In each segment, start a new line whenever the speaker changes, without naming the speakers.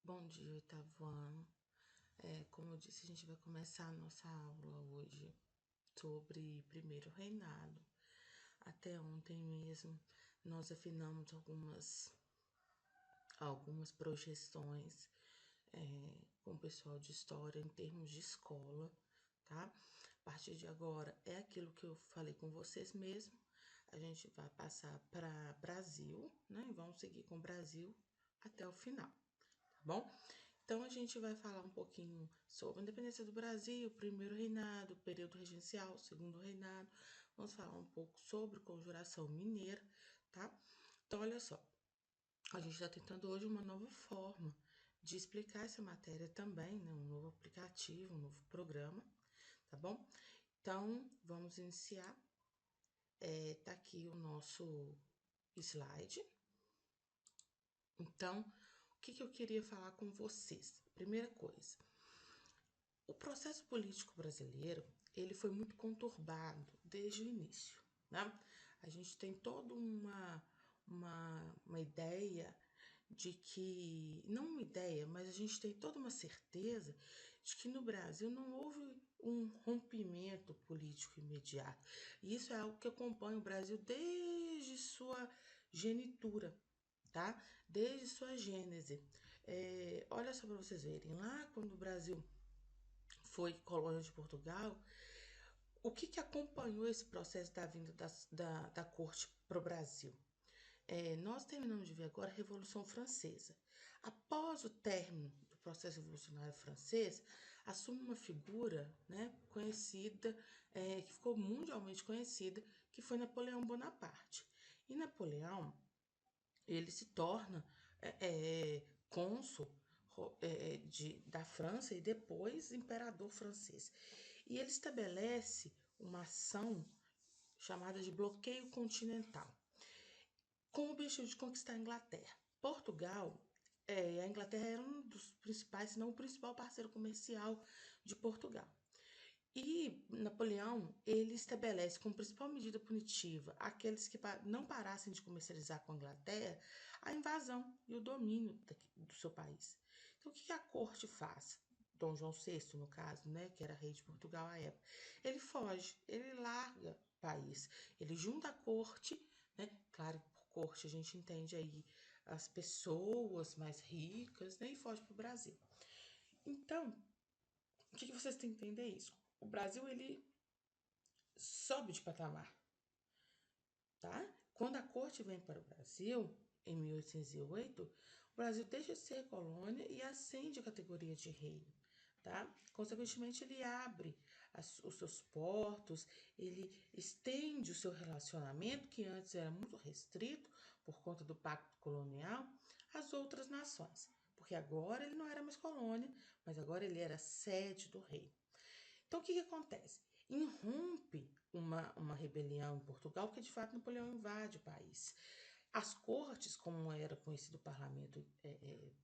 Bom dia, oitavo ano. Como eu disse, a gente vai começar a nossa aula hoje sobre primeiro reinado. Até ontem mesmo nós afinamos algumas projeções com o pessoal de história em termos de escola, tá? A partir de agora é aquilo que eu falei com vocês mesmo. A gente vai passar para Brasil, né? E vamos seguir com o Brasil até o final, tá bom? Então, a gente vai falar um pouquinho sobre a independência do Brasil, primeiro reinado, período regencial, segundo reinado. Vamos falar um pouco sobre conjuração mineira, tá? Então, olha só, a gente está tentando hoje uma nova forma de explicar essa matéria também, né? Um novo aplicativo, um novo programa, tá bom? Então, vamos iniciar. Tá aqui o nosso slide. Então, o que eu queria falar com vocês? Primeira coisa, o processo político brasileiro, ele foi muito conturbado desde o início, né? A gente tem toda uma ideia de que, não uma ideia, mas a gente tem toda uma certeza de que no Brasil não houve um rompimento político imediato. E isso é algo que acompanha o Brasil desde sua genitura, tá? Desde sua gênese. Olha só para vocês verem, lá quando o Brasil foi colônia de Portugal, o que acompanhou esse processo da vinda da corte para o Brasil? Nós terminamos de ver agora a Revolução Francesa. Após o término do processo revolucionário francês, assume uma figura, né, conhecida, que ficou mundialmente conhecida, que foi Napoleão Bonaparte. E Napoleão, ele se torna cônsul da França e depois imperador francês. E ele estabelece uma ação chamada de bloqueio continental, com o objetivo de conquistar a Inglaterra. Portugal, a Inglaterra era um dos principais, se não o principal parceiro comercial de Portugal. E Napoleão, ele estabelece como principal medida punitiva aqueles que não parassem de comercializar com a Inglaterra, a invasão e o domínio do seu país. Então, o que a corte faz? Dom João VI, no caso, né, que era rei de Portugal à época, ele foge, ele larga o país, ele junta a corte, né, claro, por corte a gente entende aí as pessoas mais ricas, né, e foge para o Brasil. Então, o que vocês têm que entender isso? O Brasil, ele sobe de patamar, tá? Quando a corte vem para o Brasil, em 1808, o Brasil deixa de ser colônia e ascende a categoria de reino, tá? Consequentemente, ele abre os seus portos, ele estende o seu relacionamento, que antes era muito restrito por conta do pacto colonial, às outras nações. Porque agora ele não era mais colônia, mas agora ele era sede do reino. Então, o que acontece? Irrompe uma rebelião em Portugal, que de fato Napoleão invade o país. As cortes, como era conhecido o parlamento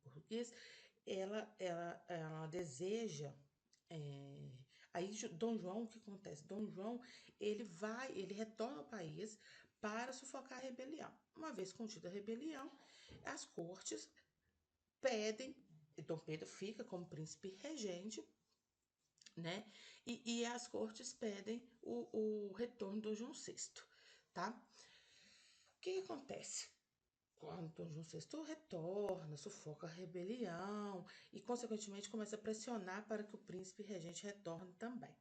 português, ela deseja. Aí Dom João, o que acontece? Dom João, ele retorna ao país para sufocar a rebelião. Uma vez contida a rebelião, as cortes pedem, Dom Pedro fica como príncipe regente, né? E as cortes pedem o retorno do João VI, tá? O que acontece? Quando o João VI retorna, sufoca a rebelião e, consequentemente, começa a pressionar para que o príncipe regente retorne também.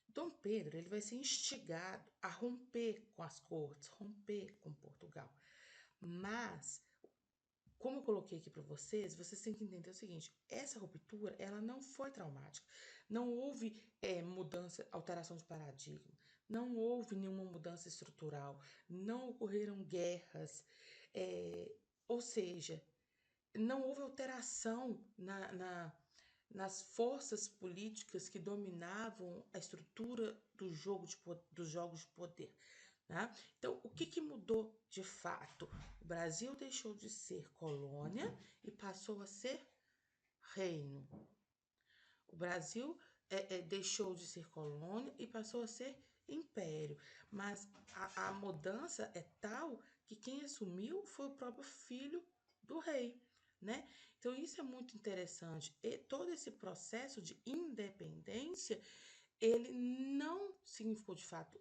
Dom Pedro, ele vai ser instigado a romper com as cortes, romper com Portugal. Mas, como eu coloquei aqui para vocês têm que entender o seguinte: essa ruptura, ela não foi traumática. Não houve mudança, alteração de paradigma. Não houve nenhuma mudança estrutural. Não ocorreram guerras. Ou seja, não houve alteração nas forças políticas que dominavam a estrutura dos jogos de poder. Tá? Então, o que mudou de fato? O Brasil deixou de ser colônia e passou a ser reino. O Brasil deixou de ser colônia e passou a ser império. Mas a mudança é tal que quem assumiu foi o próprio filho do rei, né? Então, isso é muito interessante. E todo esse processo de independência, ele não significou, de fato,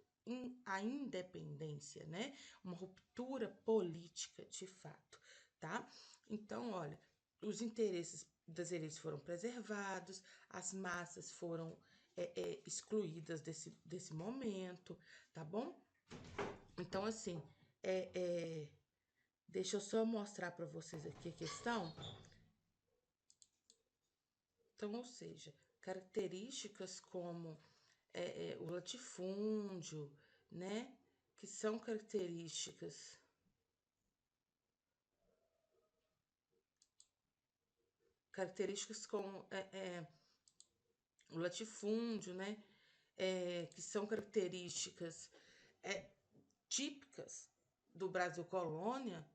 a independência, né? Uma ruptura política, de fato, tá? Então, olha, os interesses das elites foram preservados, as massas foram excluídas desse momento, tá bom? Então, assim, é, é, deixa eu só mostrar para vocês aqui a questão. Então, ou seja, características como o latifúndio, né? Que são características como o latifúndio, né? Que são características é, típicas do Brasil colônia,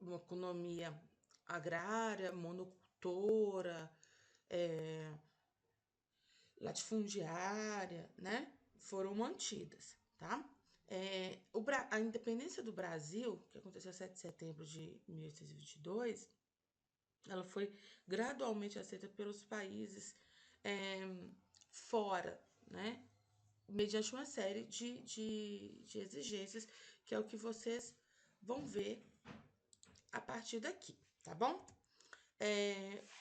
uma economia agrária, monocultora, latifundiária, né? Foram mantidas, tá? A independência do Brasil, que aconteceu em 7 de setembro de 1822, ela foi gradualmente aceita pelos países fora, né? Mediante uma série de exigências, que é o que vocês vão ver a partir daqui, tá bom?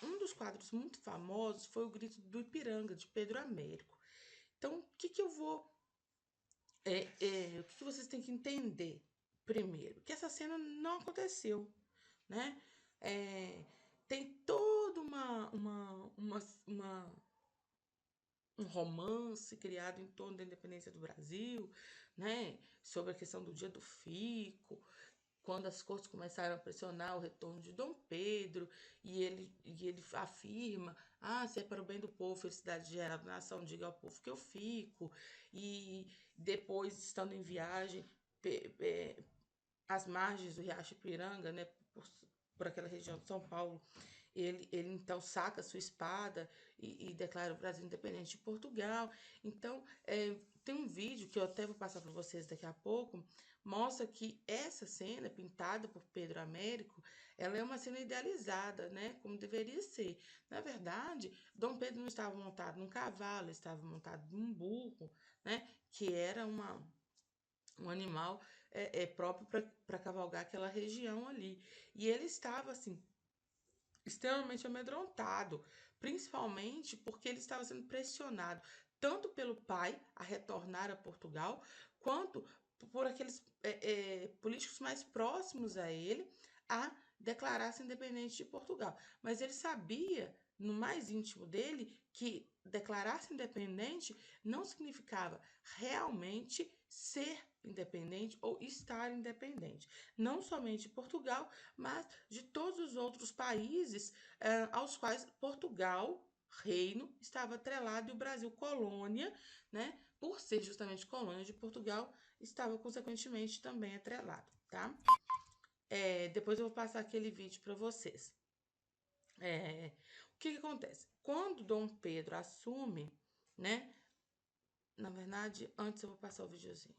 Um dos quadros muito famosos foi o Grito do Ipiranga, de Pedro Américo. Então, o que eu vou... o que vocês têm que entender primeiro? Que essa cena não aconteceu, né? Tem toda um romance criado em torno da independência do Brasil, né? Sobre a questão do dia do fico, quando as cortes começaram a pressionar o retorno de Dom Pedro, e ele afirma, se é para o bem do povo, felicidade geral da nação, diga ao povo que eu fico, e depois, estando em viagem, às margens do Riacho Ipiranga, né, por aquela região de São Paulo, ele então saca sua espada e declara o Brasil independente de Portugal. Então, tem um vídeo que eu até vou passar para vocês daqui a pouco, mostra que essa cena, pintada por Pedro Américo, ela é uma cena idealizada, né? Como deveria ser. Na verdade, Dom Pedro não estava montado num cavalo, estava montado num burro, né? Que era um animal próprio para cavalgar aquela região ali. E ele estava, assim, extremamente amedrontado, principalmente porque ele estava sendo pressionado tanto pelo pai a retornar a Portugal, quanto por aqueles políticos mais próximos a ele a declarar-se independente de Portugal. Mas ele sabia, no mais íntimo dele, que declarar-se independente não significava realmente ser independente ou estar independente. Não somente de Portugal, mas de todos os outros países aos quais Portugal, reino, estava atrelado, e o Brasil, colônia, né, por ser justamente colônia de Portugal, estava consequentemente também atrelado, tá? Depois eu vou passar aquele vídeo para vocês. O que acontece? Quando Dom Pedro assume, né? Na verdade, antes eu vou passar o videozinho.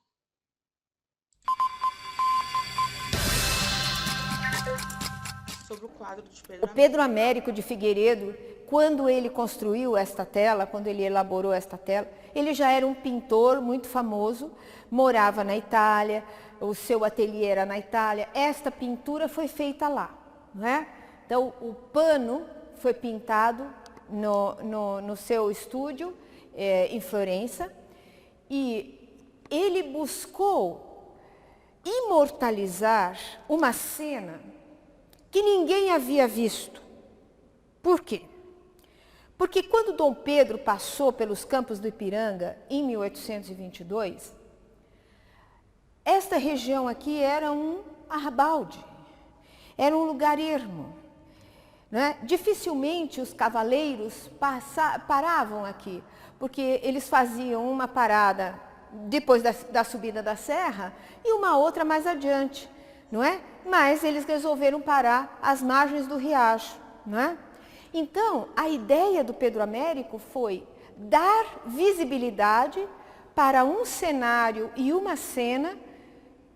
Sobre o quadro de Pedro Américo.
O Pedro Américo de Figueiredo, quando ele construiu esta tela, quando ele elaborou esta tela, ele já era um pintor muito famoso, morava na Itália, o seu ateliê era na Itália. Esta pintura foi feita lá, não é? Então, o pano foi pintado no seu estúdio em Florença, e ele buscou imortalizar uma cena que ninguém havia visto. Por quê? Porque quando Dom Pedro passou pelos campos do Ipiranga, em 1822, esta região aqui era um arrabalde, era um lugar ermo, né? Dificilmente os cavaleiros paravam aqui, porque eles faziam uma parada depois da subida da serra e uma outra mais adiante, não é? Mas eles resolveram parar às margens do riacho, não é? Então, a ideia do Pedro Américo foi dar visibilidade para um cenário e uma cena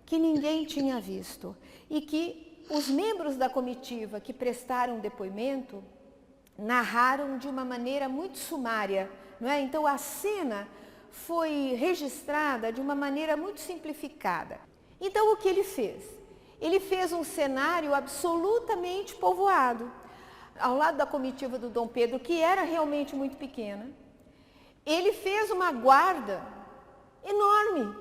que ninguém tinha visto e que os membros da comitiva que prestaram depoimento narraram de uma maneira muito sumária, não é? Então a cena foi registrada de uma maneira muito simplificada. Então o que ele fez? Ele fez um cenário absolutamente povoado. Ao lado da comitiva do Dom Pedro, que era realmente muito pequena, ele fez uma guarda enorme,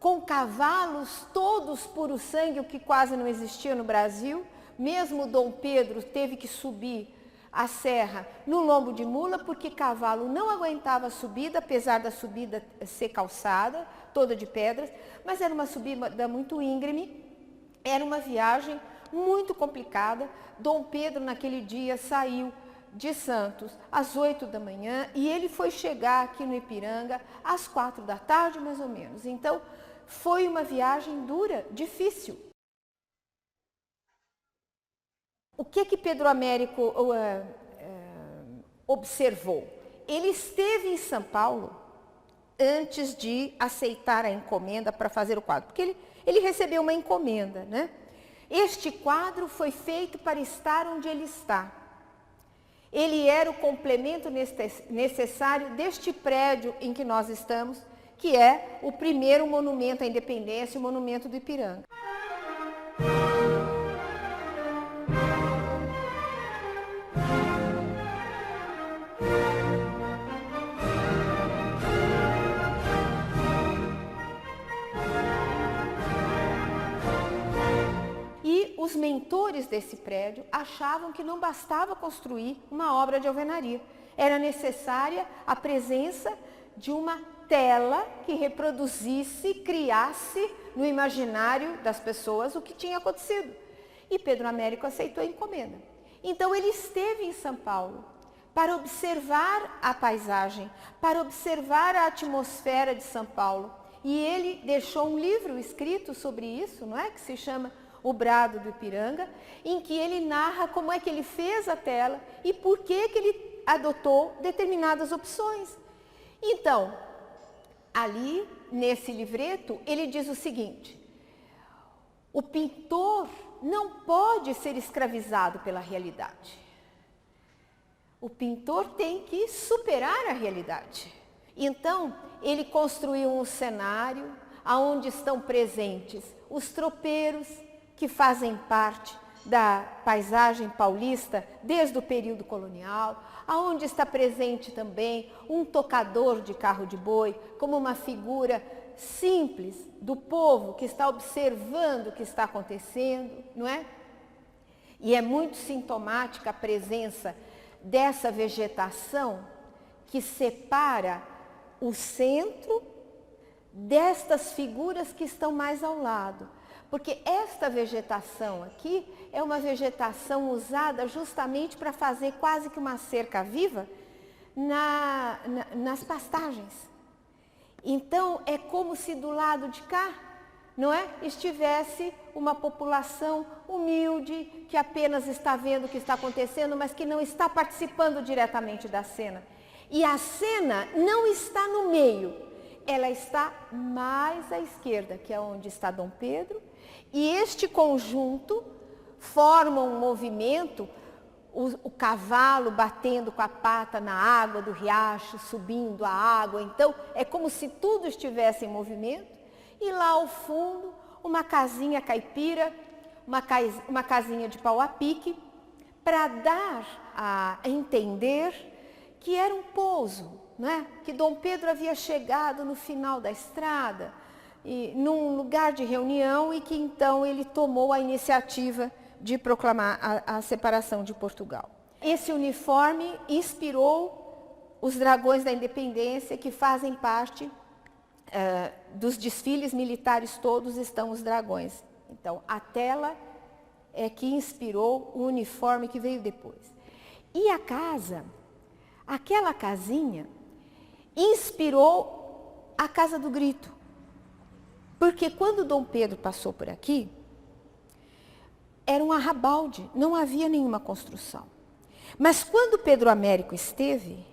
com cavalos todos puro sangue, o que quase não existia no Brasil. Mesmo Dom Pedro teve que subir a serra no lombo de mula, porque cavalo não aguentava a subida, apesar da subida ser calçada, toda de pedras, mas era uma subida muito íngreme, era uma viagem muito complicada. Dom Pedro, naquele dia, saiu de Santos às 8 da manhã e ele foi chegar aqui no Ipiranga às 4 da tarde, mais ou menos. Então, foi uma viagem dura, difícil. O que Pedro Américo observou? Ele esteve em São Paulo antes de aceitar a encomenda para fazer o quadro, porque ele recebeu uma encomenda, né? Este quadro foi feito para estar onde ele está. Ele era o complemento necessário deste prédio em que nós estamos, que é o primeiro monumento à independência, o monumento do Ipiranga. Os mentores desse prédio achavam que não bastava construir uma obra de alvenaria. Era necessária a presença de uma tela que reproduzisse, criasse no imaginário das pessoas o que tinha acontecido. E Pedro Américo aceitou a encomenda. Então ele esteve em São Paulo para observar a paisagem, para observar a atmosfera de São Paulo. E ele deixou um livro escrito sobre isso, não é? Que se chama O Brado do Ipiranga, em que ele narra como é que ele fez a tela e por que ele adotou determinadas opções. Então, ali, nesse livreto, ele diz o seguinte: o pintor não pode ser escravizado pela realidade. O pintor tem que superar a realidade. Então, ele construiu um cenário onde estão presentes os tropeiros, que fazem parte da paisagem paulista desde o período colonial, aonde está presente também um tocador de carro de boi, como uma figura simples do povo que está observando o que está acontecendo, não é? E é muito sintomática a presença dessa vegetação que separa o centro destas figuras que estão mais ao lado. Porque esta vegetação aqui é uma vegetação usada justamente para fazer quase que uma cerca viva nas pastagens. Então, é como se do lado de cá, não é, estivesse uma população humilde, que apenas está vendo o que está acontecendo, mas que não está participando diretamente da cena. E a cena não está no meio, ela está mais à esquerda, que é onde está Dom Pedro. E este conjunto forma um movimento, o cavalo batendo com a pata na água do riacho, subindo a água. Então, é como se tudo estivesse em movimento. E lá ao fundo, uma casinha caipira, uma casinha de pau a pique, para dar a entender que era um pouso, né? Que Dom Pedro havia chegado no final da estrada, num lugar de reunião, e que então ele tomou a iniciativa de proclamar a separação de Portugal. Esse uniforme inspirou os dragões da independência, que fazem parte dos desfiles militares, todos estão os dragões. Então, a tela é que inspirou o uniforme que veio depois. E a casa, aquela casinha, inspirou a Casa do Grito. Porque quando Dom Pedro passou por aqui, era um arrabalde, não havia nenhuma construção. Mas quando Pedro Américo esteve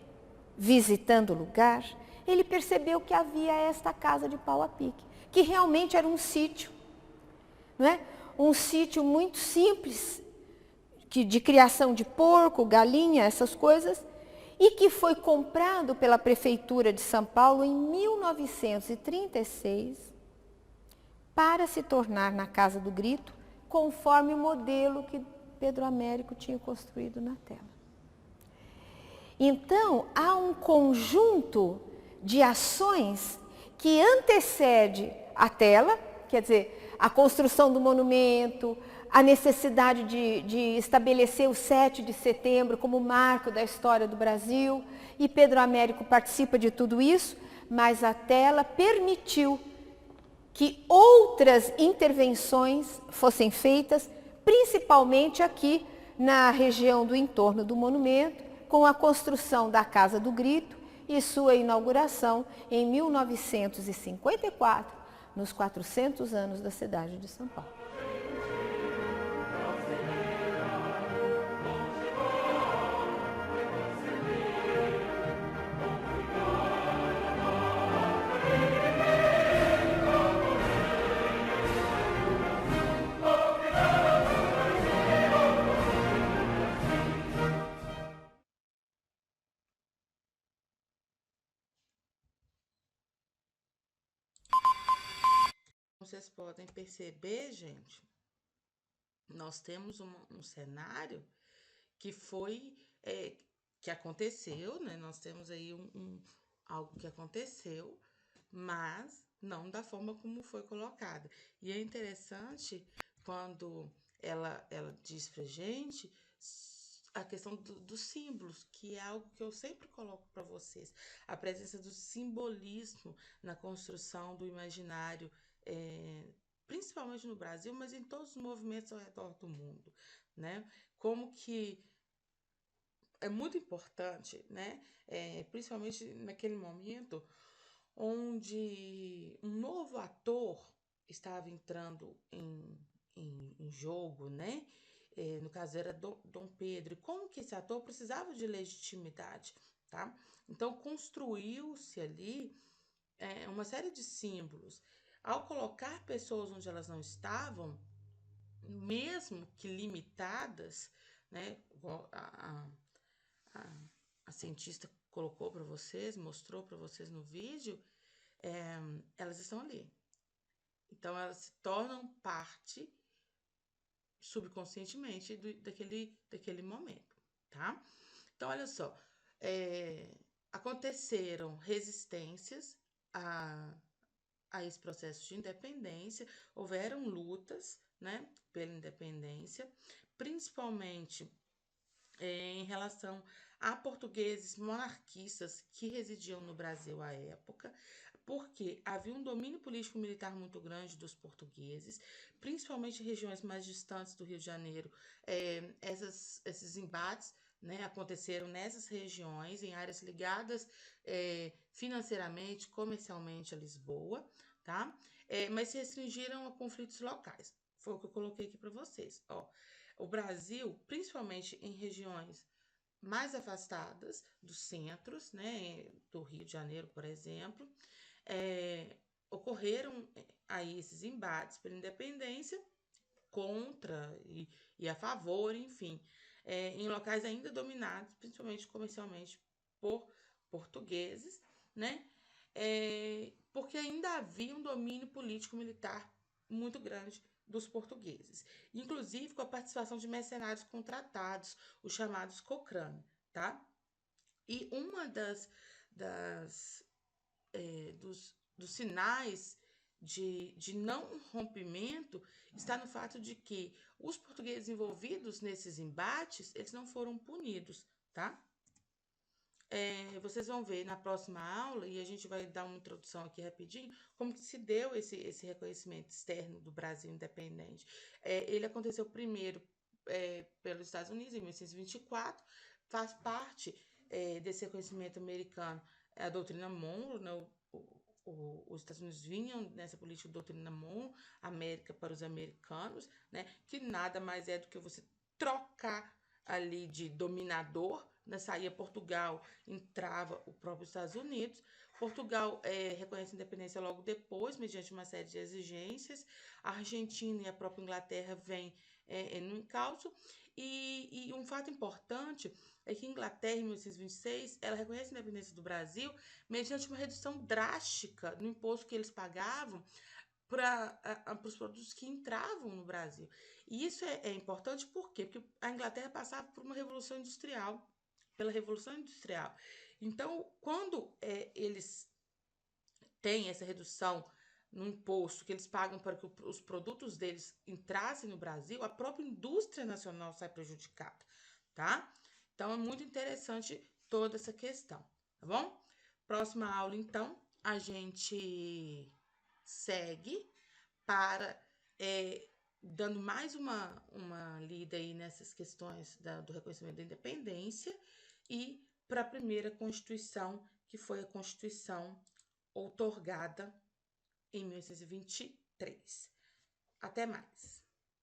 visitando o lugar, ele percebeu que havia esta casa de pau a pique, que realmente era um sítio, não é? um sítio muito simples, de criação de porco, galinha, essas coisas, e que foi comprado pela Prefeitura de São Paulo em 1936 para se tornar na Casa do Grito, conforme o modelo que Pedro Américo tinha construído na tela. Então, há um conjunto de ações que antecede a tela, quer dizer, a construção do monumento, a necessidade de estabelecer o 7 de setembro como marco da história do Brasil, e Pedro Américo participa de tudo isso, mas a tela permitiu que outras intervenções fossem feitas, principalmente aqui na região do entorno do monumento, com a construção da Casa do Grito e sua inauguração em 1954, nos 400 anos da cidade de São Paulo.
Vocês podem perceber, gente, nós temos um cenário que foi, que aconteceu, né? Nós temos aí algo que aconteceu, mas não da forma como foi colocada. E é interessante quando ela diz pra gente a questão dos símbolos, que é algo que eu sempre coloco para vocês. A presença do simbolismo na construção do imaginário, principalmente no Brasil, mas em todos os movimentos ao redor do mundo, né? Como que é muito importante, né? Principalmente naquele momento onde um novo ator estava entrando em jogo, né? No caso era Dom Pedro. E como que esse ator precisava de legitimidade, tá? Então construiu-se ali uma série de símbolos. Ao colocar pessoas onde elas não estavam, mesmo que limitadas, né? Igual a, a cientista colocou para vocês, mostrou para vocês no vídeo, elas estão ali. Então, elas se tornam parte subconscientemente daquele momento, tá? Então, olha só, aconteceram resistências a esse processo de independência, houveram lutas, né, pela independência, principalmente em relação a portugueses monarquistas que residiam no Brasil à época, porque havia um domínio político-militar muito grande dos portugueses, principalmente em regiões mais distantes do Rio de Janeiro. Esses embates, né, aconteceram nessas regiões, em áreas ligadas financeiramente, comercialmente a Lisboa, tá? Mas se restringiram a conflitos locais. Foi o que eu coloquei aqui para vocês. Ó, o Brasil, principalmente em regiões mais afastadas dos centros, né, do Rio de Janeiro, por exemplo, ocorreram aí esses embates pela independência contra e a favor, enfim, em locais ainda dominados, principalmente comercialmente, por portugueses, né? Porque ainda havia um domínio político-militar muito grande dos portugueses, inclusive com a participação de mercenários contratados, os chamados cocrane, tá? E uma dos sinais de não rompimento está no fato de que os portugueses envolvidos nesses embates, eles não foram punidos, tá? Vocês vão ver na próxima aula, e a gente vai dar uma introdução aqui rapidinho, como que se deu esse reconhecimento externo do Brasil independente. Ele aconteceu primeiro pelos Estados Unidos, em 1824, faz parte desse reconhecimento americano a doutrina Monroe, né? Os Estados Unidos vinham nessa política de doutrina Monroe, América para os americanos, né? Que nada mais é do que você trocar ali de dominador, né? Saía Portugal, entrava o próprio Estados Unidos. Portugal reconhece a independência logo depois, mediante uma série de exigências. A Argentina e a própria Inglaterra vêm no encalço. E um fato importante é que a Inglaterra, em 1826, ela reconhece a independência do Brasil mediante uma redução drástica no imposto que eles pagavam para os produtos que entravam no Brasil. E isso é importante por quê? Porque a Inglaterra passava por uma revolução industrial, pela Revolução Industrial. Então, quando eles têm essa redução no imposto que eles pagam para que os produtos deles entrassem no Brasil, a própria indústria nacional sai prejudicada, tá? Então, é muito interessante toda essa questão, tá bom? Próxima aula, então, a gente segue para dando mais uma lida aí nessas questões do reconhecimento da independência e para a primeira Constituição, que foi a Constituição outorgada em 1823. Até mais!